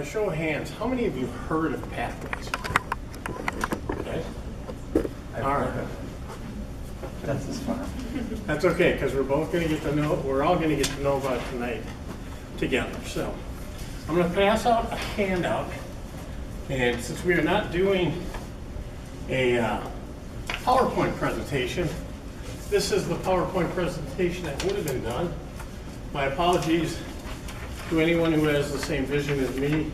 by show of hands, how many of you heard of pathways? Okay. All right. That's as far. That's okay, because we're all going to get to know about it tonight together. So I'm going to pass out a handout, and since we are not doing a PowerPoint presentation, this is the PowerPoint presentation that would have been done. My apologies to anyone who has the same vision as me.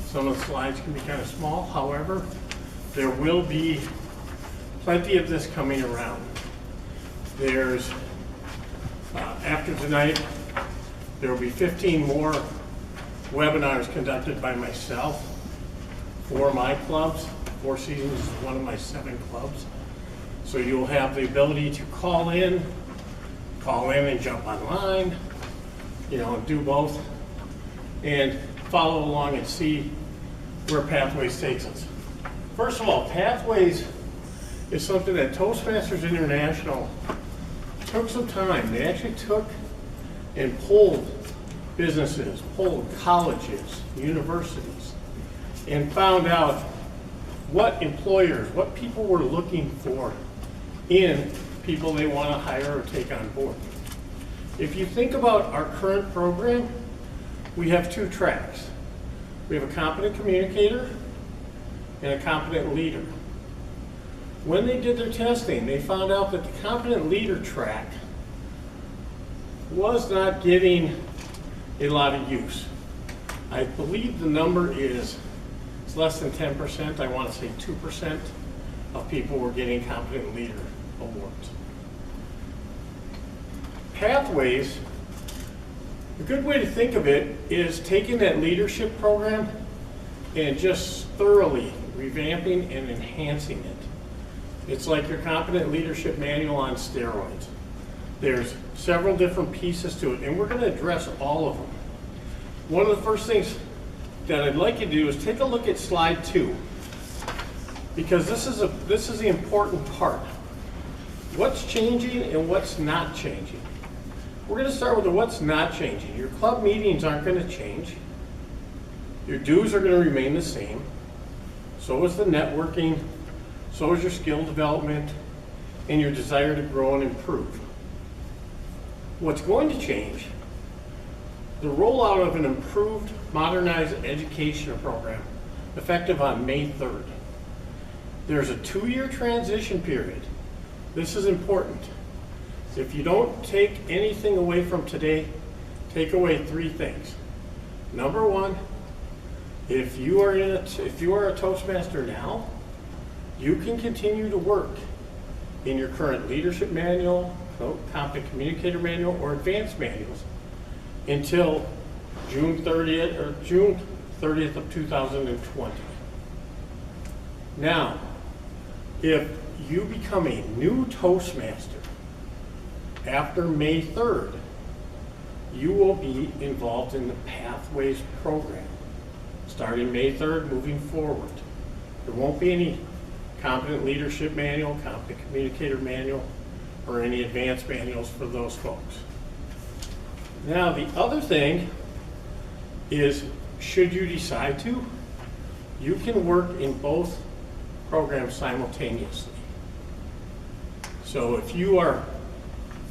Some of the slides can be kind of small. However, there will be plenty of this coming around. There's, after tonight, there will be 15 more webinars conducted by myself for my clubs. Four Seasons is one of my 7 clubs. So you'll have the ability to call in and jump online, and do both, and follow along and see where Pathways takes us. First of all, Pathways is something that Toastmasters International took some time. They actually took and polled businesses, polled colleges, universities, and found out what employers, what people were looking for in people they want to hire or take on board. If you think about our current program, we have 2 tracks. We have a competent communicator and a competent leader. When they did their testing, they found out that the competent leader track was not getting a lot of use. I believe the number is it's less than 10%. I want to say 2% of people were getting competent leader awards. Pathways, a good way to think of it is taking that leadership program and just thoroughly revamping and enhancing it. It's like your competent leadership manual on steroids. There's several different pieces to it, and we're going to address all of them. One of the first things that I'd like you to do is take a look at slide 2, because this is the important part. What's changing and what's not changing. We're going to start with the what's not changing. Your club meetings aren't going to change. Your dues are going to remain the same. So is the networking. So is your skill development and your desire to grow and improve. What's going to change, the rollout of an improved, modernized education program effective on May 3rd. There's a 2-year transition period. This is important. If you don't take anything away from today, take away 3 things. Number 1, if you are a Toastmaster now, you can continue to work in your current leadership manual, competent communicator manual, or advanced manuals until June 30th of 2020. Now, if you become a new Toastmaster after May 3rd, you will be involved in the Pathways program starting May 3rd moving forward. There won't be any competent leadership manual, competent communicator manual, or any advanced manuals for those folks. Now, the other thing is, should you decide to, you can work in both programs simultaneously. So if you are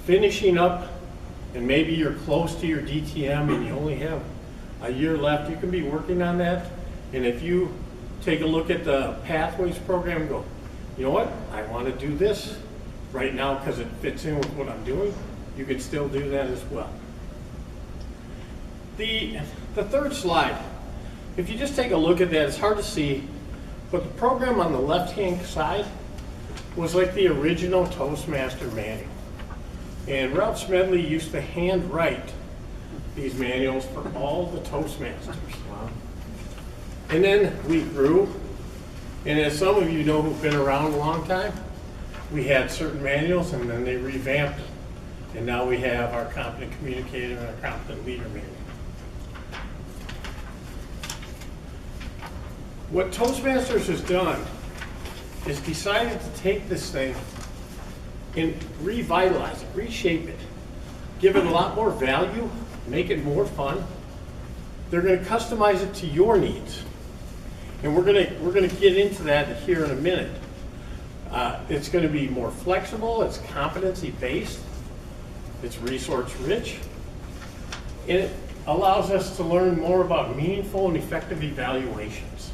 finishing up and maybe you're close to your DTM and you only have a year left, you can be working on that. And if you take a look at the Pathways program and go, you know what, I want to do this right now because it fits in with what I'm doing, you can still do that as well. The third slide, if you just take a look at that, it's hard to see, but the program on the left-hand side was like the original Toastmaster manual. And Ralph Smedley used to handwrite these manuals for all the Toastmasters. Wow. And then we grew, and as some of you know who've been around a long time, we had certain manuals and then they revamped them. And now we have our competent communicator and our competent leader manual. What Toastmasters has done is decided to take this thing and revitalize it, reshape it, give it a lot more value, make it more fun, They're going to customize it to your needs. And we're going to get into that here in a minute. It's going to be more flexible, it's competency-based, it's resource-rich, and it allows us to learn more about meaningful and effective evaluations.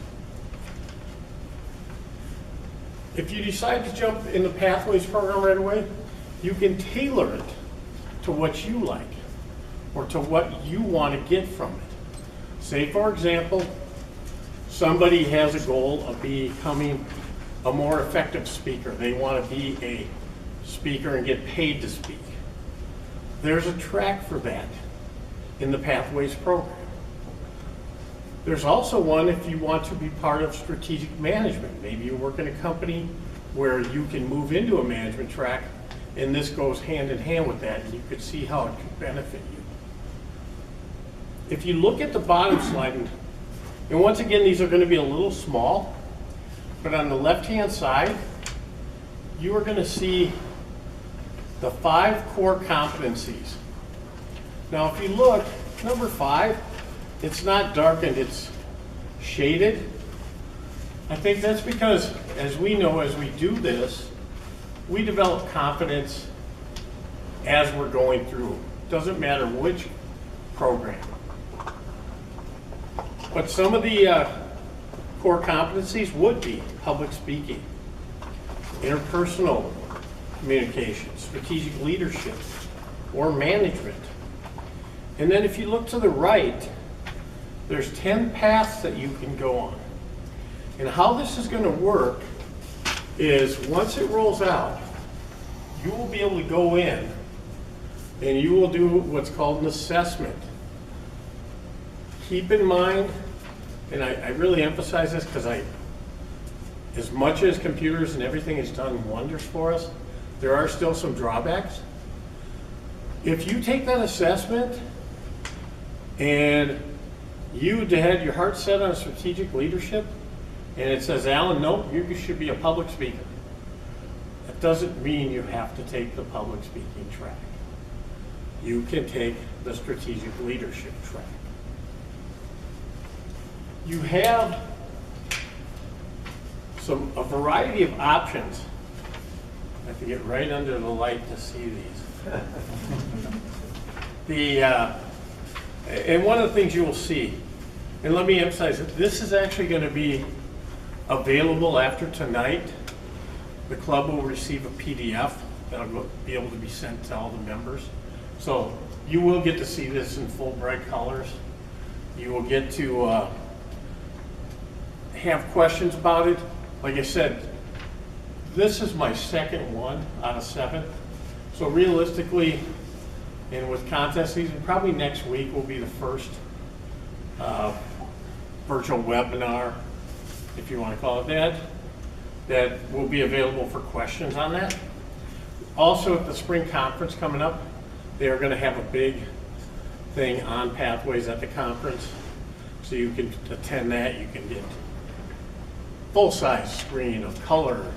If you decide to jump in the Pathways program right away, you can tailor it to what you like or to what you want to get from it. Say, for example, somebody has a goal of becoming a more effective speaker. They want to be a speaker and get paid to speak. There's a track for that in the Pathways program. There's also one if you want to be part of strategic management. Maybe you work in a company where you can move into a management track, and this goes hand in hand with that, and you could see how it could benefit you. If you look at the bottom slide, and once again, these are going to be a little small, but on the left-hand side, you are going to see the 5 core competencies. Now, if you look, number 5, it's not darkened, it's shaded. I think that's because, as we know, as we do this, we develop confidence as we're going through. Doesn't matter which program. But some of the core competencies would be public speaking, interpersonal communication, strategic leadership, or management. And then if you look to the right, there's 10 paths that you can go on. And how this is going to work is once it rolls out, you will be able to go in and you will do what's called an assessment. Keep in mind, and I really emphasize this because as much as computers and everything has done wonders for us, there are still some drawbacks. If you take that assessment and you had your heart set on strategic leadership, and it says, Alan, nope, you should be a public speaker. That doesn't mean you have to take the public speaking track. You can take the strategic leadership track. You have a variety of options. I have to get right under the light to see these. And one of the things you will see, and let me emphasize that this is actually going to be available after tonight. The club will receive a PDF that'll be able to be sent to all the members. So you will get to see this in full bright colors. You will get to have questions about it. Like I said, this is my second one out of 7. So realistically, and with contest season, probably next week will be the first virtual webinar, if you want to call it that will be available for questions on that. Also, at the spring conference coming up, they are going to have a big thing on Pathways at the conference. So you can attend that. You can get full-size screen of color,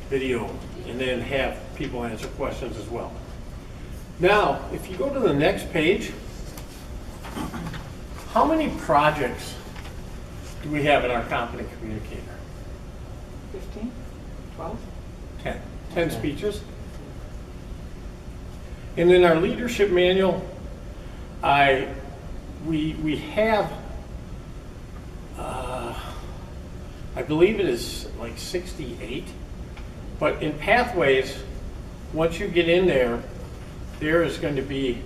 video, and then have people answer questions as well. Now, if you go to the next page, how many projects do we have in our Competent Communicator? 15? 12? 10. 10 speeches. And in our leadership manual, we have, I believe it is like 68. But in Pathways, once you get in there, there is going to be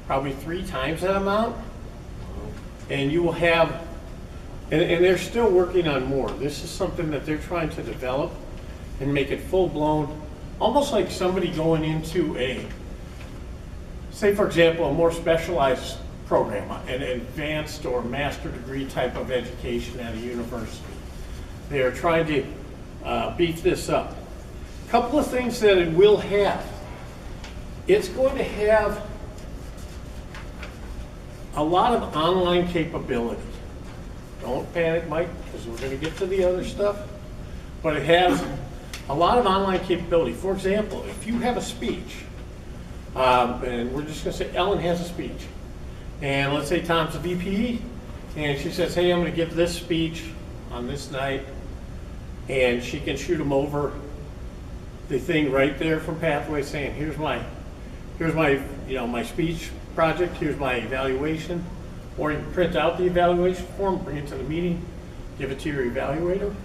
probably 3 times that amount. And you will have, and they're still working on more. This is something that they're trying to develop and make it full-blown, almost like somebody going into a, say for example, a more specialized program, an advanced or master degree type of education at a university. They are trying to beef this up. A couple of things that it will have. It's going to have a lot of online capability. Don't panic, Mike, because we're going to get to the other stuff. But it has a lot of online capability. For example, if you have a speech, and we're just going to say Ellen has a speech, And let's say Tom's a VP, and she says, hey, I'm going to give this speech on this night, and she can shoot them over the thing right there from Pathway saying, here's my my speech project, here's my evaluation. Or you can print out the evaluation form, bring it to the meeting, give it to your evaluator.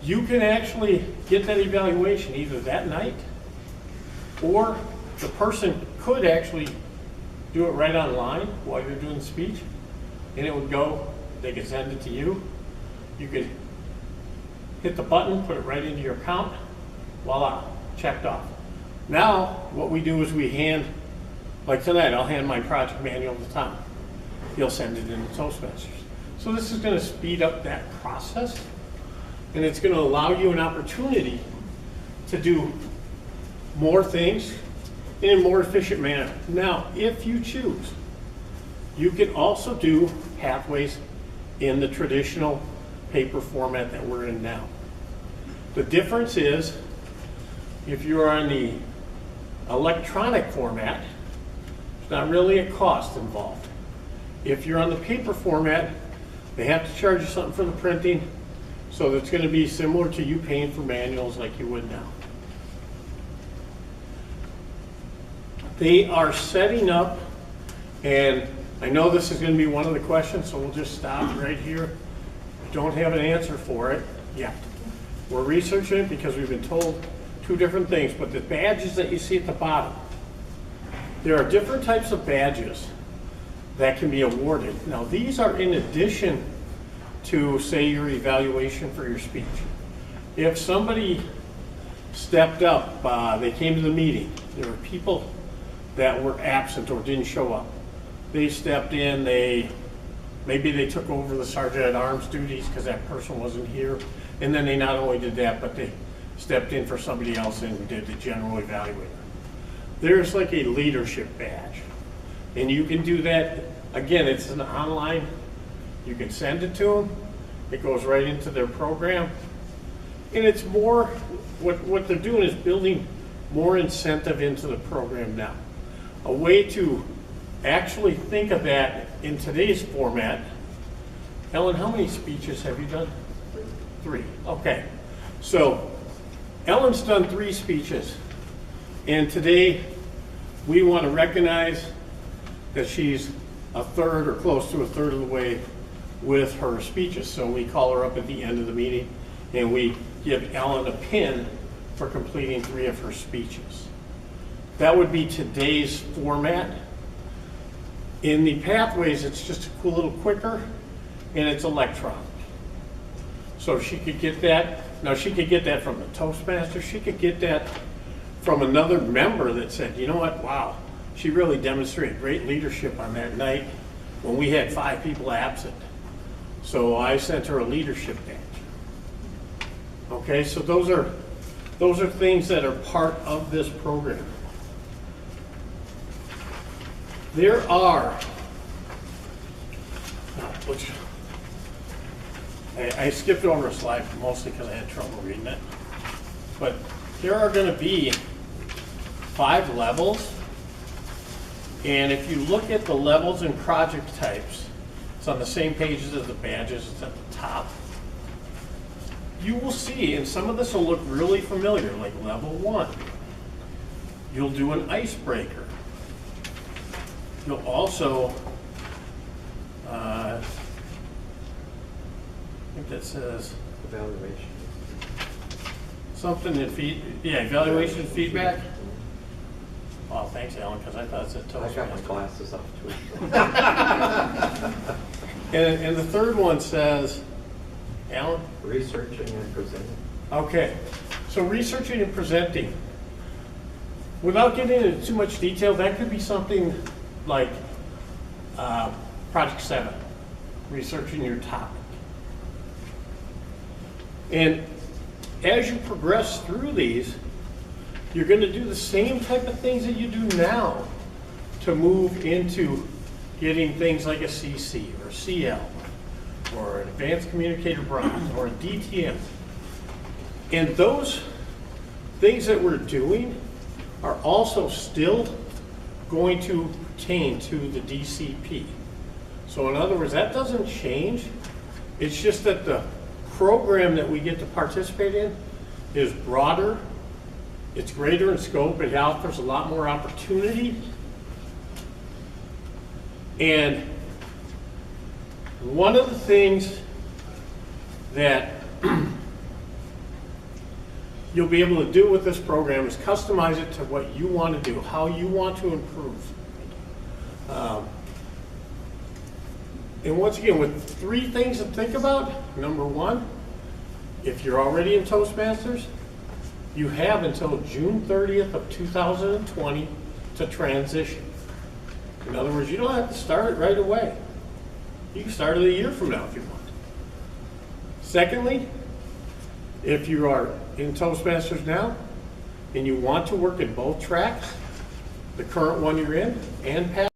You can actually get that evaluation either that night, or the person could actually do it right online while you're doing the speech, and it would go, they could send it to you. You could hit the button, put it right into your account, voila, checked off. Now, what we do is we hand, like tonight, I'll hand my project manual to Tom. He'll send it in to Toastmasters. So this is going to speed up that process, and it's going to allow you an opportunity to do more things in a more efficient manner. Now, if you choose, you can also do pathways in the traditional paper format that we're in now. The difference is, if you're on the electronic format, there's not really a cost involved. If you're on the paper format, they have to charge you something for the printing, so it's going to be similar to you paying for manuals like you would now. They are setting up, and I know this is going to be one of the questions, so we'll just stop right here. We don't have an answer for it yet. We're researching it because we've been told two different things, but the badges that you see at the bottom, there are different types of badges that can be awarded. Now, these are in addition to, say, your evaluation for your speech. If somebody stepped up, they came to the meeting, there were people that were absent or didn't show up. They stepped in, maybe they took over the sergeant at arms duties because that person wasn't here, and then they not only did that, but they stepped in for somebody else and did the general evaluator. There's like a leadership badge, and you can do that. Again, it's an online, you can send it to them, it goes right into their program, and it's more, what they're doing is building more incentive into the program now. A way to actually think of that in today's format. Ellen, how many speeches have you done? 3. Okay. So Ellen's done 3 speeches, and today we want to recognize that she's a third or close to a third of the way with her speeches. So we call her up at the end of the meeting, and we give Ellen a pin for completing 3 of her speeches. That would be today's format. In the pathways, it's just a little quicker, and it's electronic. So she could get that. Now, she could get that from the Toastmasters. She could get that from another member that said, you know what, wow, she really demonstrated great leadership on that night when we had 5 people absent. So I sent her a leadership badge. Okay, so those are things that are part of this program. There are, which I skipped over a slide mostly because I had trouble reading it, but there are going to be 5 levels, and if you look at the levels and project types, it's on the same pages as the badges, it's at the top. You will see, and some of this will look really familiar, like level 1. You'll do an icebreaker. You'll also, I think that says Evaluation. something in evaluation feedback. Oh, thanks, Alan, because I thought it said Toastmasters. I got my glasses off too. And the third one says, Alan? Researching and presenting. Okay, so researching and presenting. Without getting into too much detail, that could be something like Project 7, researching your topic. And as you progress through these, you're going to do the same type of things that you do now to move into getting things like a CC or a CL or an Advanced Communicator Bronze or a DTM. And those things that we're doing are also still going to pertain to the DCP. So in other words, that doesn't change. It's just that the program that we get to participate in is broader, it's greater in scope, it offers a lot more opportunity. And one of the things that you'll be able to do with this program is customize it to what you want to do, how you want to improve. And once again, with 3 things to think about. Number 1, if you're already in Toastmasters, you have until June 30th of 2020 to transition. In other words, you don't have to start it right away. You can start it a year from now if you want. Secondly, if you are in Toastmasters now and you want to work in both tracks, the current one you're in and past,